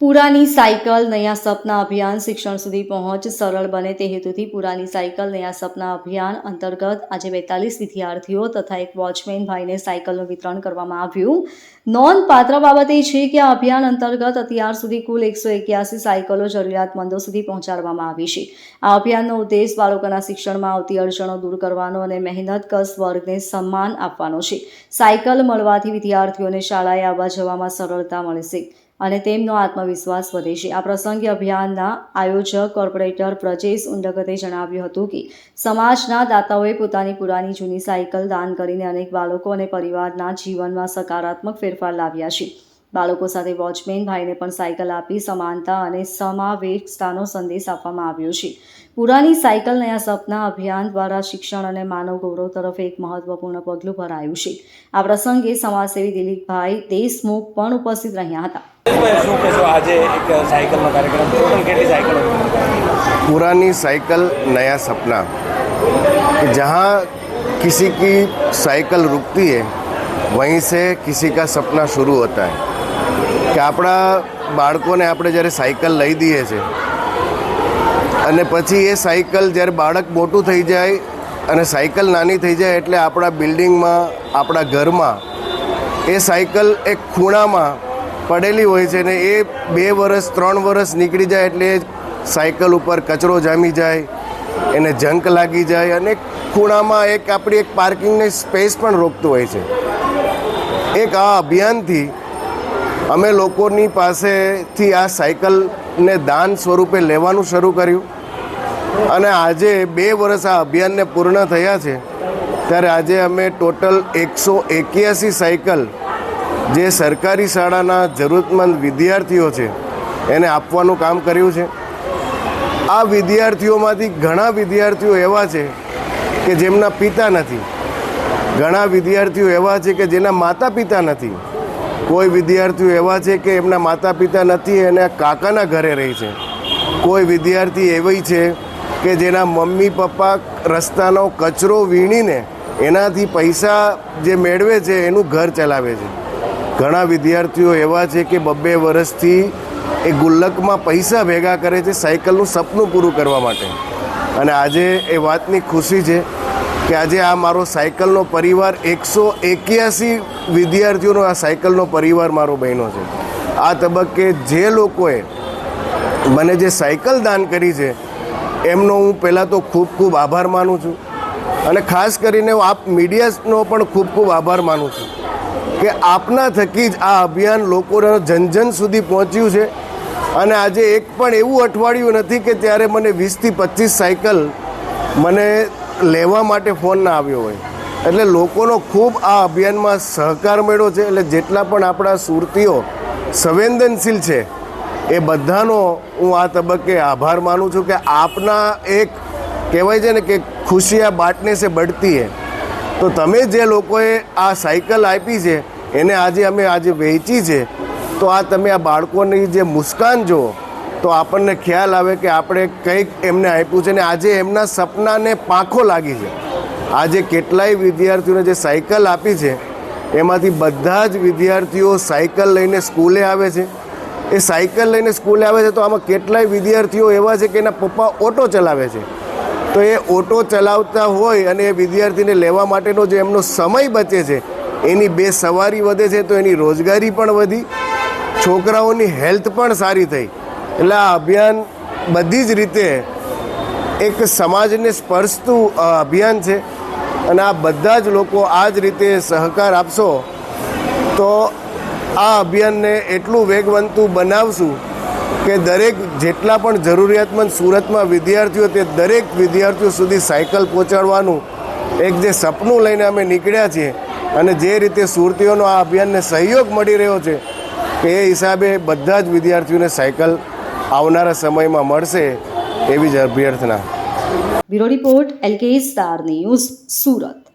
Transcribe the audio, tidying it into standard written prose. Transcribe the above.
પુરાની cycle નયા સપના અભિયાન શિક્ષણ સુધી પહોંચ સરળ બને તે હેતુથી પુરાની સાયકલ નયા સપના અભિયાન અંતર્ગત આજે 42 વિદ્યાર્થીઓ તથા એક વોચમેન ભાઈને સાયકલનું વિતરણ કરવામાં આવ્યું. નોંધપાત્ર બાબત એ છે કે આ અભિયાન અંતર્ગત અત્યાર સુધી કુલ 181 સાયકલો જરૂરિયાતમંદો સુધી પહોંચાડવામાં આવી છે. આ અભિયાનનો ઉદ્દેશ બાળકોના શિક્ષણમાં આવતી અડચણો દૂર કરવાનો અને મહેનતકશ વર્ગને સન્માન આપવાનો છે. સાયકલ મળવાથી વિદ્યાર્થીઓને શાળાએ આવવા જવામાં સરળતા મળશે અને તેમનો આત્મવિશ્વાસ વધે છે. આ પ્રસંગે અભિયાનના આયોજક કોર્પોરેટર પ્રજેશ ઉંડગતે જણાવ્યું હતું કે સમાજના દાતાઓએ પોતાની પુરાની જૂની સાયકલ દાન કરીને અનેક બાળકો અને પરિવારના જીવનમાં સકારાત્મક ફેરફાર લાવ્યા છે. બાળકો સાથે વોચમેન ભાઈને પણ સાયકલ આપી સમાનતા અને સમાવેશતાનો સંદેશ આપવામાં આવ્યો છે. પુરાની સાયકલ નયા સપના અભિયાન દ્વારા શિક્ષણ અને માનવ ગૌરવ તરફ એક મહત્વપૂર્ણ પગલું ભરાયું છે. આ પ્રસંગે સમાજસેવી દિલીપભાઈ દેશમુખ પણ ઉપસ્થિત રહ્યા હતા. पुरानी साइकिल नया सपना, जहाँ किसी की साइकिल रुकती है वहीं से किसी का सपना शुरू होता है कि આપણા બાળકોને આપણે જ્યારે સાયકલ લઈ દઈએ છીએ અને પછી એ સાયકલ જ્યારે બાળક મોટું થઈ જાય અને સાયકલ નાની થઈ જાય એટલે આપણા બિલ્ડિંગમાં આપણા ઘરમાં એ સાયકલ એક ખૂણામાં પડેલી હોય છે ને એ 2 વર્ષ 3 વર્ષ નીકળી જાય એટલે સાયકલ ઉપર કચરો જામી જાય, એને જંક લાગી જાય અને ખૂણામાં આપણી એક પાર્કિંગની સ્પેસ પણ રોકતું હોય છે. એક આ અભિયાનથી અમે લોકોની પાસેથી આ સાયકલને દાન સ્વરૂપે લેવાનું શરૂ કર્યું અને આજે 2 વર્ષ આ અભિયાનને પૂર્ણ થયા છે ત્યારે આજે અમે ટોટલ 181 સાયકલ જે સરકારી શાળાના જરૂરતમંદ વિદ્યાર્થીઓ છે એને આપવાનું કામ કર્યું છે. આ વિદ્યાર્થીઓમાંથી ઘણા વિદ્યાર્થીઓ એવા છે કે જેમના પિતા નથી, ઘણા વિદ્યાર્થીઓ એવા છે કે જેના માતા પિતા નથી, કોઈ વિદ્યાર્થીઓ એવા છે કે એમના માતા પિતા નથી અને કાકાના ઘરે રહે છે, કોઈ વિદ્યાર્થી એવી છે કે જેના મમ્મી પપ્પા રસ્તાનો કચરો વીણીને એનાથી પૈસા જે મેળવે છે એનું ઘર ચલાવે છે. ઘણા વિદ્યાર્થીઓ એવા છે કે 2 વર્ષથી એ ગુલ્લકમાં પૈસા ભેગા કરે છે સાયકલનું સપનું પૂરું કરવા માટે. અને આજે એ વાતની ખુશી છે કે આજે આ મારો સાયકલનો પરિવાર 181 વિદ્યાર્થીઓનો આ સાયકલનો પરિવાર મારો બન્યો છે. આ તબક્કે જે લોકોએ મને જે સાયકલ દાન કરી છે એમનો હું પહેલાં તો ખૂબ ખૂબ આભાર માનું છું અને ખાસ કરીને આપ મીડિયાનો પણ ખૂબ ખૂબ આભાર માનું છું કે આપના થકી જ આ અભિયાન લોકોના જન સુધી પહોંચ્યું છે. અને આજે એક પણ એવું અઠવાડિયું નથી કે ત્યારે મને 20થી 25 સાયકલ મને લેવા માટે ફોન ના આવ્યો હોય. એટલે લોકોનો ખૂબ આ અભિયાનમાં સહકાર મળ્યો છે. એટલે જેટલા પણ આપણા સુરતીઓ સંવેદનશીલ છે એ બધાનો હું આ તબક્કે આભાર માનું છું કે આપના એક કહેવાય છે ને કે ખુશિયા બાંટને સે બઢતી હે. તો તમે જે લોકોએ આ સાયકલ આપી છે એને અમે આજે વહેંચી છે તો આ તમે આ બાળકોની જે મુસ્કાન જુઓ તો આપણને ખ્યાલ આવે કે આપણે કંઈક એમને આપ્યું છે ને આજે એમના સપનાને પાંખો લાગી છે. આજે કેટલાય વિદ્યાર્થીઓને જે સાયકલ આપી છે એમાંથી બધા જ વિદ્યાર્થીઓ સાયકલ લઈને સ્કૂલે આવે છે. એ સાયકલ લઈને સ્કૂલે આવે છે તો આમાં કેટલાય વિદ્યાર્થીઓ એવા છે કે એના પપ્પા ઓટો ચલાવે છે. તો એ ઓટો ચલાવતા હોય અને એ વિદ્યાર્થીને લેવા માટેનો જે એમનો સમય બચે છે એની 2 સવારી વધે છે તો એની રોજગારી પણ વધી, છોકરાઓની હેલ્થ પણ સારી થઈ. એટલે આ અભિયાન બધી જ રીતે એક સમાજને સ્પર્શતું અભિયાન છે અને આ બધા જ લોકો આ જ રીતે સહકાર આપશો તો આ અભિયાનને એટલું વેગવંતું બનાવશું કે દરેક જેટલા પણ જરૂરિયાતમંદ સુરતમાં વિદ્યાર્થીઓ તે દરેક વિદ્યાર્થીઓ સુધી સાયકલ પહોંચાડવાનું એક જે સપનું લઈને અમે નીકળ્યા છીએ અને જે રીતે સુરતીઓનો આ અભિયાનને સહયોગ મળી રહ્યો છે કે એ હિસાબે બધા જ વિદ્યાર્થીઓને સાયકલ આવનારા સમયમાં મળશે એવી જ અભ્યર્થના. Bureau report LK star news, Surat.